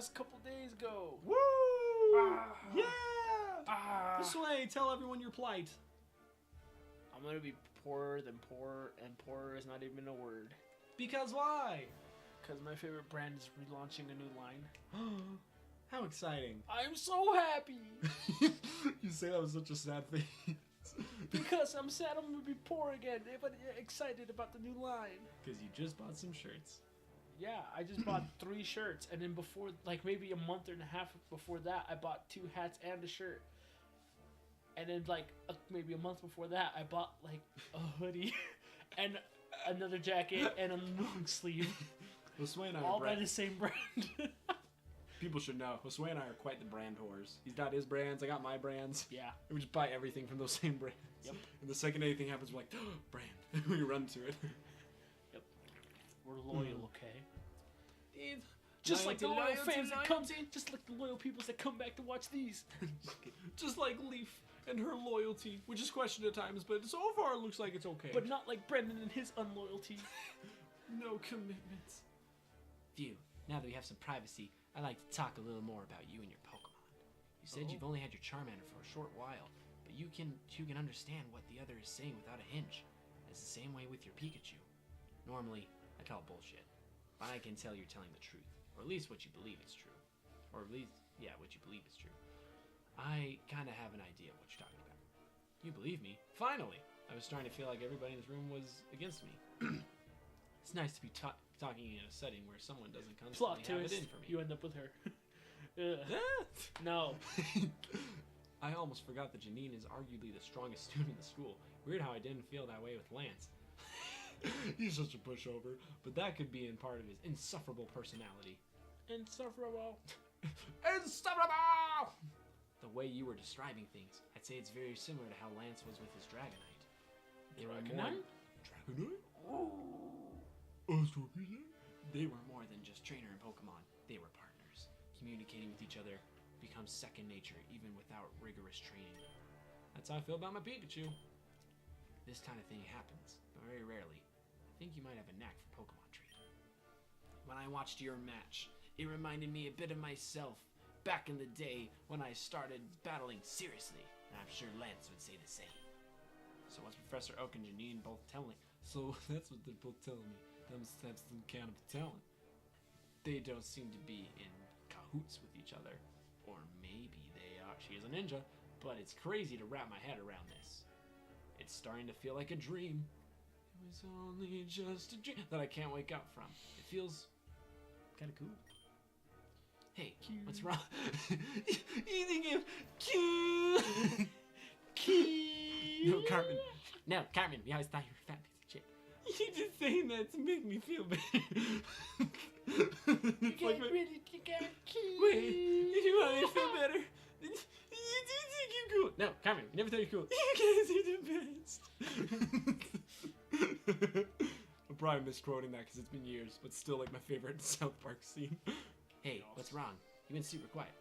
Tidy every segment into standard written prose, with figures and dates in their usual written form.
last couple days go. Woo! Ah. Yeah! This way, tell everyone your plight. I'm gonna be poorer than poor, and poorer is not even a word. Because why? Because my favorite brand is relaunching a new line. How exciting. I'm so happy! You say that was such a sad thing. Because I'm sad I'm gonna be poor again, but excited about the new line. Because you just bought some shirts. Yeah, I just bought 3 shirts, and then before, like maybe a month and a half before that, I bought 2 hats and a shirt. And then like maybe a month before that, I bought like a hoodie and another jacket and a long sleeve. Josue and I All are by the same brand. People should know, Josue and I are quite the brand whores. He's got his brands, I got my brands. Yeah. And we just buy everything from those same brands. Yep. And the second anything happens, we're like, oh, brand. And we run to it. Yep. We're loyal, okay? It's Just like the loyal loyalty, fans that loyalty. come, just like the loyal people that come back to watch these. Just like Leaf and her loyalty, which is questioned at times, but so far it looks like it's okay. But not like Brendan and his unloyalty. No commitments. Phew, now that we have some privacy, I'd like to talk a little more about you and your Pokemon. You said you've only had your Charmander for a short while, but you can understand what the other is saying without a hinge. It's the same way with your Pikachu. Normally, I call it bullshit, but I can tell you're telling the truth, or at least what you believe is true. Or at least, yeah, what you believe is true. I kind of have an idea of what you're talking about. You believe me? Finally! I was starting to feel like everybody in this room was against me. It's nice to be talking in a setting where someone doesn't constantly Plot have it twist, in for me. you end up with her. Ugh. No. I almost forgot that Janine is arguably the strongest student in the school. Weird how I didn't feel that way with Lance. He's such a pushover, but that could be in part of his insufferable personality. Insufferable. Insufferable! The way you were describing things, I'd say it's very similar to how Lance was with his Dragonite. They were more... Dragonite? They were more than just trainer and Pokemon. They were partners. Communicating with each other becomes second nature even without rigorous training. That's how I feel about my Pikachu. This kind of thing happens, but very rarely. I think you might have a knack for Pokemon training. When I watched your match, it reminded me a bit of myself back in the day when I started battling seriously, and I'm sure Lance would say the same. So what's Professor Oak and Janine both telling? So that's what they're both telling me. They must have some kind of talent. They don't seem to be in cahoots with each other. Or maybe they are. She is a ninja, but it's crazy to wrap my head around this. It's starting to feel like a dream. It was only just a dream that I can't wake up from. It feels kind of cool. Hey, what's wrong? You think of cute? No, Carmen, we always thought you were a fat piece of shit. You just saying that to make me feel better. You got key. Wait, did you want me to feel better? You do think you're cool. No, Carmen, we never thought you were cool. You guys are the best. I'm probably misquoting that because it's been years, but still like my favorite South Park scene. Hey, what's wrong? You went super quiet.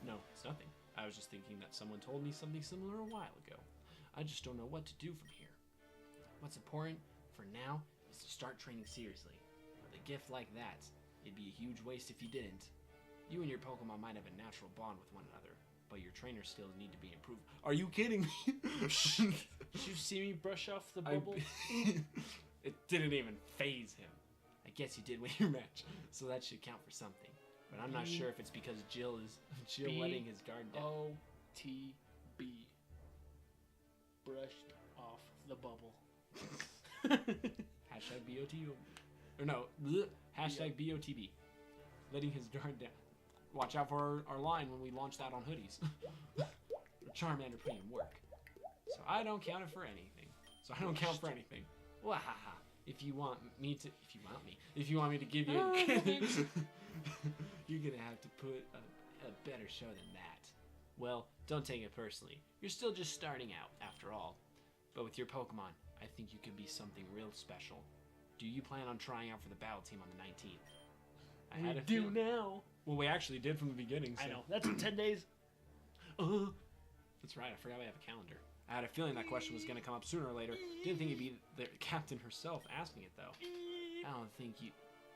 No, it's nothing. I was just thinking that someone told me something similar a while ago. I just don't know what to do from here. What's important for now is to start training seriously. With a gift like that, it'd be a huge waste if you didn't. You and your Pokemon might have a natural bond with one another, but your trainer skills need to be improved. Are you kidding me? Did you see me brush off the bubble? It didn't even phase him. I guess you did win your match, so that should count for something. But I'm not sure if it's because Jill letting his guard down. OTB. Brushed off the bubble. Hashtag BOTB. Or no, bleh, hashtag BOTB. Letting his guard down. Watch out for our line when we launch that on hoodies. Charmander putting in work. So I don't count it for anything. Wahaha. If you want me to give you you're gonna have to put a better show than that. Well, don't take it personally. You're still just starting out, after all. But with your Pokemon, I think you could be something real special. Do you plan on trying out for the battle team on the 19th? I do now. Well, we actually did from the beginning. So. I know. That's in 10 days. That's right. I forgot we have a calendar. I had a feeling that question was going to come up sooner or later. Didn't think it'd be the captain herself asking it, though. I don't think you...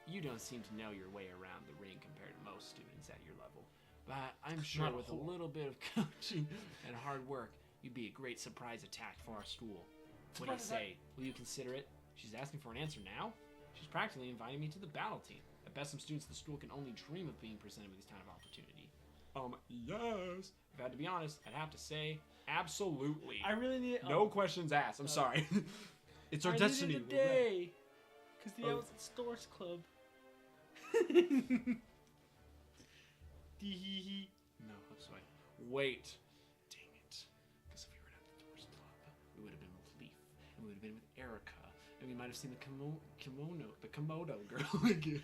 you don't seem to know your way around the ring compared to most students at your level. But I'm sure Not a with a whole- little bit of coaching and hard work, you'd be a great surprise attack for our school. What do you Surprise say? Will you consider it? She's asking for an answer now? She's practically inviting me to the battle team. At best, some students at the school can only dream of being presented with this kind of opportunity. Yes. If I had to be honest, I'd have to say absolutely. I really need. No questions asked. I'm sorry. It's our destiny. Needed a We're ready. day. Because the Owls at Stores Club. Dee-hee-hee. No, I'm sorry. Wait. Dang it. Because if we were at the Doors Club, we would have been with Leaf, and we would have been with Erica, and we might have seen the Komodo girl again.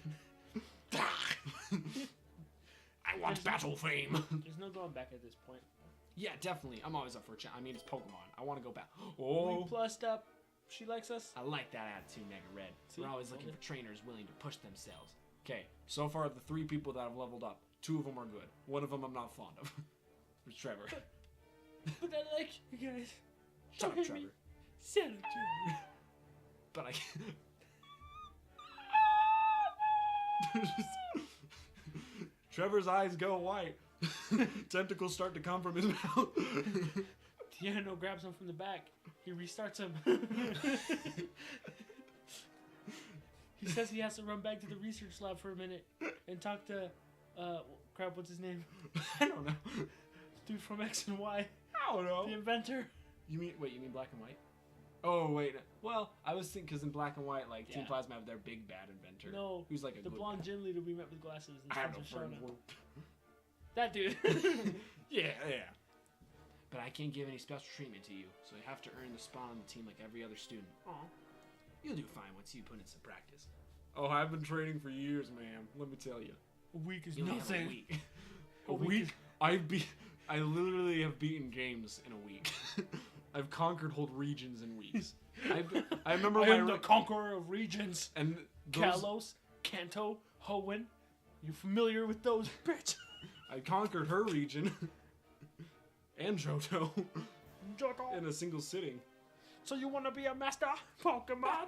I want battle fame. There's no going back at this point. Yeah, definitely. I'm always up for a challenge. I mean, it's Pokemon. I want to go back. We Oh, plussed up. She likes us. I like that attitude, Mega Red. See? We're always looking Okay. for trainers willing to push themselves. Okay, so far the 3 people that have leveled up, 2 of them are good. 1 of them I'm not fond of. It's Trevor. But I like you guys. Shut up, Don't hit me. Trevor. Shut up, Trevor. But Trevor's eyes go white. Tentacles start to come from his mouth. Tiano grabs him from the back. He restarts him. He says he has to run back to the research lab for a minute and talk to, crap, what's his name? I don't know. Dude from X and Y. I don't know. The inventor. You mean black and white? Oh wait. Well, I was thinking because in black and white, like Team Yeah. Plasma have their big bad inventor. No, who's like a the good blonde guy. gym leader we met with glasses. And I have no Spencer friend. Shona. That dude. Yeah. But I can't give any special treatment to you, so you have to earn the spot on the team like every other student. Aw. You'll do fine once you put in some practice. Oh, I've been training for years, ma'am. Let me tell you. A week is You only have nothing. a week. A week I literally have beaten games in a week. I've conquered whole regions in weeks. I remember I my am the conqueror of regions. and those, Kalos, Kanto, Hoenn. You familiar with those, bitch? I conquered her region and Johto Johto. in a single sitting. So you want to be a master Pokemon?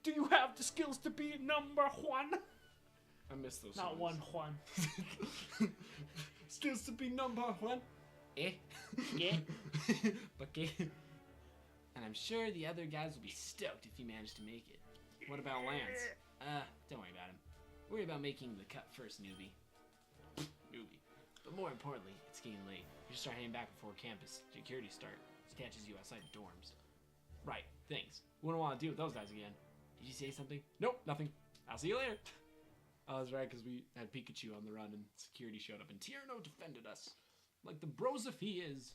Do you have the skills to be number 1? I miss those. Not songs. 1. Skills to be number 1. Yeah. Okay. And I'm sure the other guys will be stoked if you manage to make it. What about Lance? Don't worry about him. Worry about making the cut first, newbie. Newbie. But more importantly, it's getting late. You should start heading back before campus security catches you outside the dorms. Right, thanks. Wouldn't want to deal with those guys again. Did you say something? Nope, nothing. I'll see you later. Oh, that's right, because we had Pikachu on the run and security showed up and Tierno defended us. Like the bros if he is.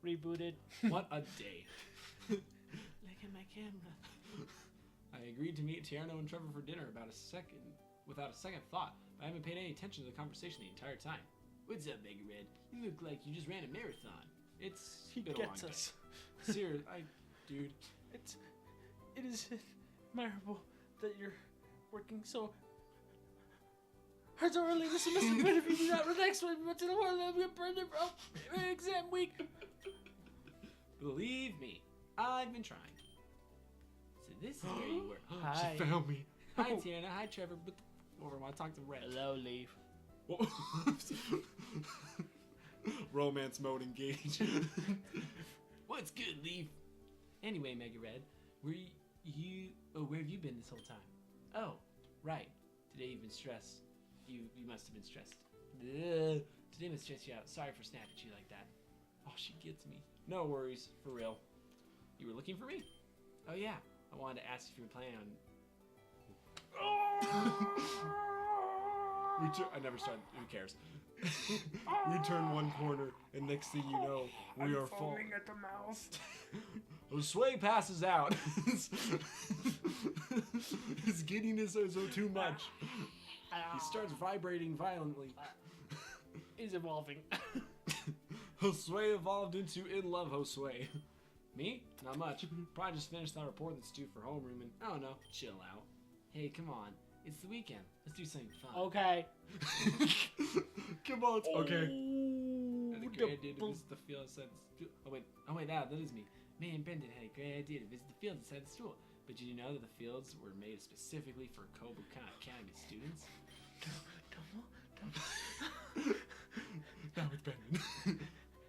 Rebooted. What a day. Look at my camera. I agreed to meet Tierno and Trevor for dinner without a second thought, but I haven't paid any attention to the conversation the entire time. What's up, Mega Red? You look like you just ran a marathon. It's He been a long gets day. us. Seriously, dude. It is admirable that you're working so hard so early this semester, but if you do not relax when we went to the world, I'll get burned out exam week. Believe me, I've been trying. So this is where you were. Hi. She found me. Hi, Tierno. Hi, Trevor. But over, I want to talk to Red. Hello, Leaf. Romance mode engaged. What's good, Leaf? Anyway, Mega Red, where have you been this whole time? Oh, right. Today you've been stressed. You must have been stressed. Ugh. Today must stress you out. Sorry for snapping at you like that. Oh, she gets me. No worries, for real. You were looking for me? Oh yeah. I wanted to ask if you were planning on. I never started. Who cares? We turn one corner, and next thing you know, we are falling. at the mouth. Sway passes out. His giddiness is too much. He starts vibrating violently. He's evolving. Josue evolved into In Love Josue. Me? Not much. Probably just finished that report that's due for homeroom and, I don't know, chill out. Hey, come on. It's the weekend. Let's do something fun. Okay. Come on. Okay. Ooh, And the great idea to visit the field inside the school. Oh wait, that is me. Me and Brendan had a great idea to visit the field inside the school. But did you know that the fields were made specifically for Kobukan Academy students? Now it's Brendan.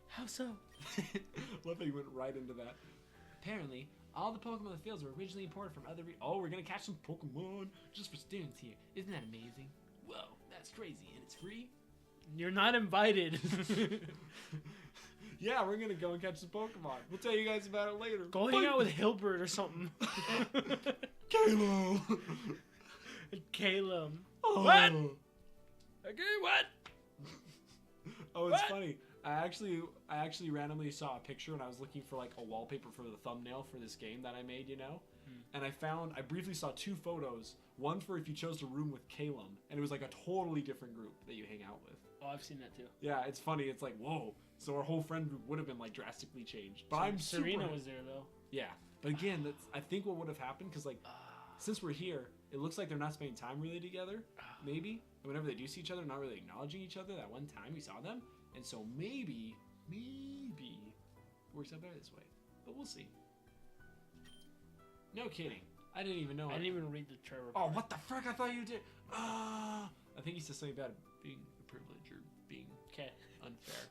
How so? Love how you went right into that. Apparently, all the Pokemon in the fields were originally imported from other Oh, we're gonna catch some Pokemon just for students here. Isn't that amazing? Whoa, that's crazy. And it's free? You're not invited. Yeah, we're gonna go and catch some Pokemon. We'll tell you guys about it later. Go hang out with Hilbert or something. Caleb! Caleb. Oh. What? Okay, what? Oh, it's What? funny. I actually randomly saw a picture when I was looking for like a wallpaper for the thumbnail for this game that I made, you know? And I briefly saw 2 photos. One for if you chose to room with Caleb, and it was like a totally different group that you hang out with. Oh, I've seen that too. Yeah, it's funny. It's like, whoa. So our whole friend group would have been like drastically changed. But I'm Serena super... was there though. Yeah. But again, I think what would have happened, because like, since we're here, it looks like they're not spending time really together. Maybe. And whenever they do see each other, not really acknowledging each other. That one time we saw them. And so maybe it works out better this way. But we'll see. No kidding. I didn't even know. I didn't even read the Trevor. Oh, part. what the frick? I thought you did. I think he said something about it being a privilege or being unfair.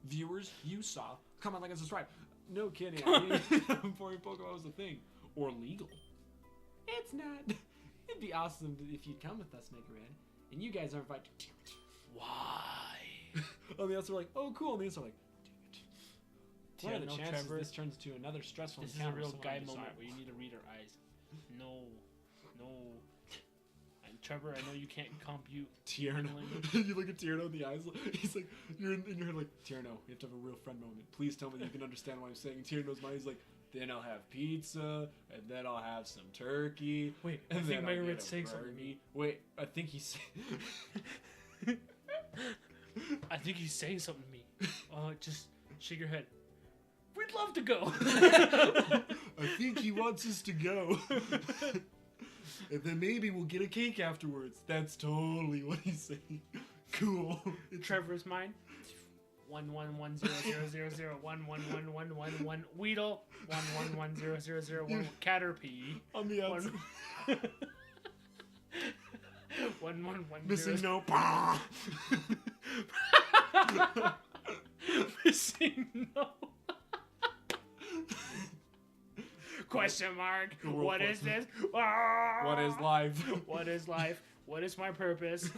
Viewers, you saw. Come on, like and subscribe. No kidding. I mean, before Pokemon was a thing. Or legal. It's not. It'd be awesome if you'd come with us, Mega Red. And you guys are invited. Damn it. Why? On the outside, we're like, oh, cool. On the inside, we're like, damn it. What are the No, chances Trevor, this turns into another stressful this is a encounter real with someone guy moment undesirable? where you need to read her eyes. No. And Trevor, I know you can't compute. Tierno. You look at Tierno in the eyes. He's like, you're in your head like, Tierno, you have to have a real friend moment. Please tell me that you can understand what I'm saying. And Tierno's mind is like, then I'll have pizza, and then I'll have some turkey. Wait, and I then think I'll Mega get Red's a saying something to burger. me. Wait, I think he's. I think he's saying something to me. Just shake your head. We'd love to go. I think he wants us to go. And then maybe we'll get a cake afterwards. That's totally what he's saying. Cool. Trevor's mine. 1110000111111 Weedle 1110001 Caterpie On the outside. 111 Missing no. Missing no. Question mark. What is this? What is life? What is life? What is my purpose?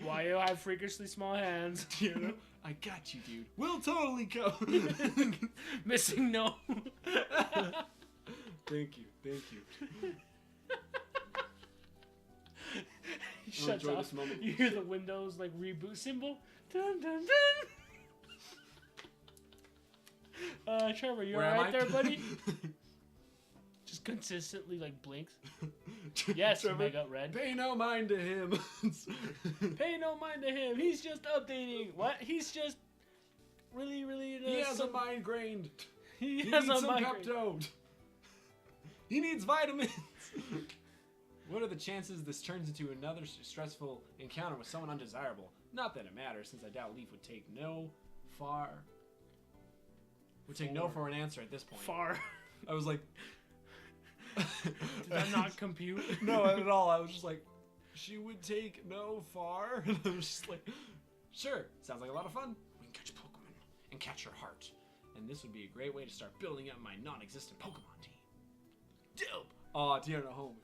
Why do I have freakishly small hands? Tierno, I got you, dude. We'll totally go. Missing no. Thank you. He shuts enjoy off. this moment. You hear the Windows like reboot symbol. Dun dun dun. Trevor, you Where am alright I? there, buddy? Just consistently like blinks. Yes, Trevor, Mega Red. pay no mind to him. Pay no mind to him. He's just updating. What? He's just really. He has a migraine. He He has needs a some migraine. Pepto. He needs vitamins. What are the chances this turns into another stressful encounter with someone undesirable? Not that it matters, since I doubt Leaf would take no for an answer at this point. Far. I was like, Did that not compute? no, not at all. I was just like, she would take no far. And I was just like, sure, sounds like a lot of fun. We can catch Pokemon and catch her heart. And this would be a great way to start building up my non-existent Pokemon team. Dope. Aw, Tierno home.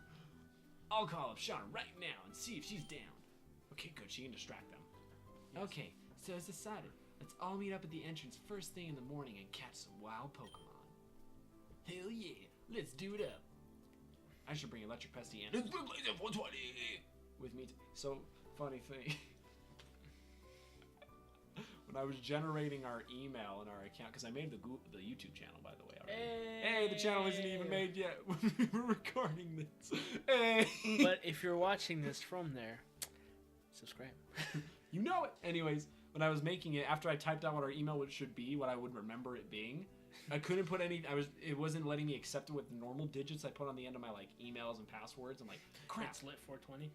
I'll call up Shauna right now and see if she's down. Okay, good. She can distract them. Yes. Okay, so it's decided. Let's all meet up at the entrance first thing in the morning and catch some wild Pokemon. Hell yeah. Let's do it up. I should bring Electric Pesty in. With me. So, funny thing. When I was generating our email and our account, because I made the YouTube channel, by the way, already. Hey, the channel isn't even made yet when we were recording this. Hey. But if you're watching this from there, subscribe. You know it. Anyways, when I was making it, after I typed out what our email should be, what I would remember it being, I couldn't put any. It wasn't letting me accept it with the normal digits I put on the end of my like emails and passwords. I'm like, crap. It's lit 420.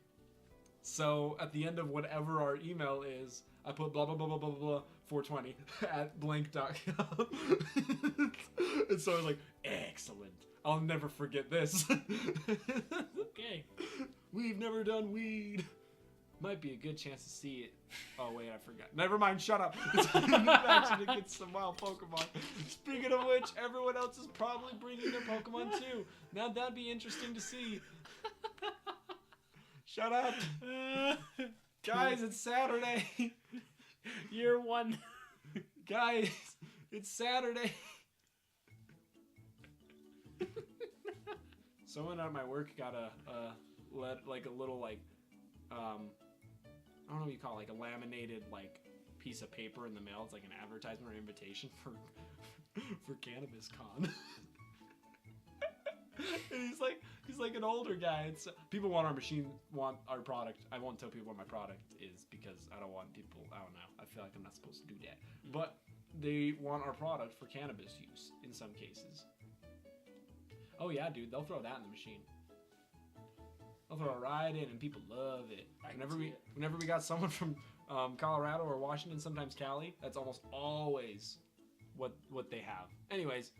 So at the end of whatever our email is, I put blah blah blah blah blah blah 420 at blank.com. And so I was like, excellent. I'll never forget this. Okay. We've never done weed. Might be a good chance to see it. Oh wait, I forgot. Never mind, shut up. It's action against some wild Pokemon. Speaking of which, everyone else is probably bringing their Pokemon too. Now that'd be interesting to see. Shut up. Guys, it's Saturday. Year 1. Guys, it's Saturday. Someone at my work got a little I don't know what you call it, like a laminated like piece of paper in the mail. It's like an advertisement or invitation for Cannabis Con. And he's like an older guy. It's people want our product. I won't tell people what my product is because I don't want people. I don't know. I feel like I'm not supposed to do that. But they want our product for cannabis use in some cases. Oh yeah, dude, they'll throw that in the machine. They'll throw it right in, and people love it. Whenever we got someone from Colorado or Washington, sometimes Cali, that's almost always what they have. Anyways,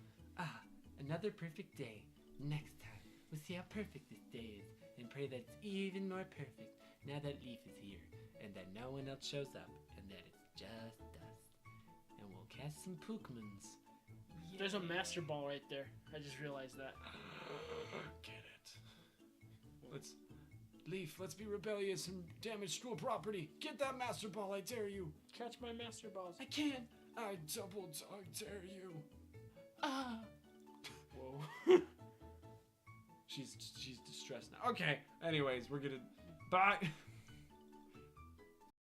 Another perfect day. Next time, we'll see how perfect this day is, and pray that it's even more perfect now that Leaf is here, and that no one else shows up, and that it's just us. And we'll cast some Pokemons. There's a Master Ball right there. I just realized that. get it. Let's be rebellious and damage school property. Get that Master Ball, I dare you. Catch my Master Balls. I can. I double dog dare you. Ah. Whoa. She's distressed now. Okay. Anyways, we're gonna bye.